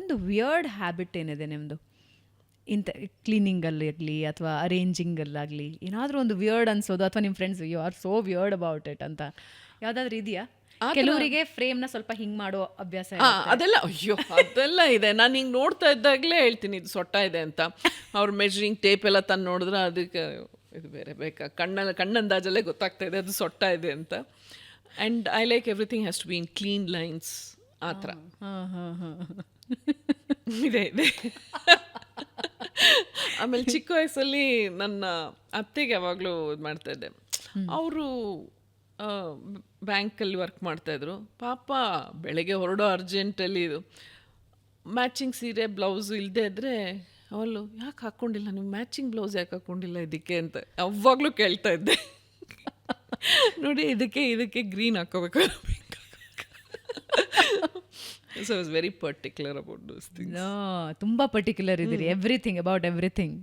ಒಂದು weird habit ಏನಿದೆ ನಿಮ್ಮದು, ಇಂಥ ಕ್ಲೀನಿಂಗಲ್ಲಿರಲಿ ಅಥವಾ ಅರೇಂಜಿಂಗಲ್ಲಾಗಲಿ ಏನಾದರೂ ಒಂದು ವಿಯರ್ಡ್ ಅನ್ಸೋದು, ಅಥವಾ ನಿಮ್ಮ friends you are so weird about it ಅಂತ ಯಾವುದಾದ್ರೂ ಇದೆಯಾ? ಕೆಲವರಿಗೆ ಫ್ರೇಮ್ನ ಸ್ವಲ್ಪ ಹಿಂಗೆ ಮಾಡೋ ಅಭ್ಯಾಸ ಇರುತ್ತೆ. ಅದೆಲ್ಲ ಅಯ್ಯೋ ಅದೆಲ್ಲ ಇದೆ. ನಾನು ಹಿಂಗೆ ನೋಡ್ತಾ ಇದ್ದಾಗಲೇ ಹೇಳ್ತೀನಿ ಇದು ಸೊಟ್ಟ ಇದೆ ಅಂತ. ಅವ್ರು ಮೆಜರಿಂಗ್ ಟೇಪ್ ಎಲ್ಲ ತಂದು ನೋಡಿದ್ರೆ ಅದಕ್ಕೆ ಇದು ಬೇರೆ ಬೇಕಾ, ಕಣ್ಣಂದಾಜಲ್ಲೇ ಗೊತ್ತಾಗ್ತಾ ಇದೆ ಅದು ಸೊಟ್ಟ ಇದೆ ಅಂತ. And I like everything has to be in clean lines ಆ ಥರ ಇದೆ ಇದೆ. ಆಮೇಲೆ ಚಿಕ್ಕ ವಯಸ್ಸಲ್ಲಿ ನನ್ನ ಅತ್ತೆಗೆ ಯಾವಾಗಲೂ ಇದು ಮಾಡ್ತಾಯಿದ್ದೆ. ಅವರು ಬ್ಯಾಂಕಲ್ಲಿ ವರ್ಕ್ ಮಾಡ್ತಾಯಿದ್ರು. ಪಾಪ ಬೆಳಗ್ಗೆ ಹೊರಡೋ ಅರ್ಜೆಂಟಲ್ಲಿ ಇದು ಮ್ಯಾಚಿಂಗ್ ಸೀರೆ ಬ್ಲೌಸು ಇಲ್ಲದೆ ಇದ್ದರೆ ಅವಳು ಯಾಕೆ ಹಾಕ್ಕೊಂಡಿಲ್ಲ, ನೀವು ಮ್ಯಾಚಿಂಗ್ ಬ್ಲೌಸ್ ಯಾಕೆ ಹಾಕ್ಕೊಂಡಿಲ್ಲ ಇದಕ್ಕೆ ಅಂತ ಯಾವಾಗಲೂ ಕೇಳ್ತಾ ಇದ್ದೆ. ನೋಡಿ ಇದಕ್ಕೆ ಗ್ರೀನ್ ಹಾಕೋಬೇಕು. So I was very particular about those things. ತುಂಬ ಪರ್ಟಿಕ್ಯುಲರ್ ಇದ್ದೀರಿ, ಎವ್ರಿಥಿಂಗ್ ಅಬೌಟ್ ಎವ್ರಿಥಿಂಗ್.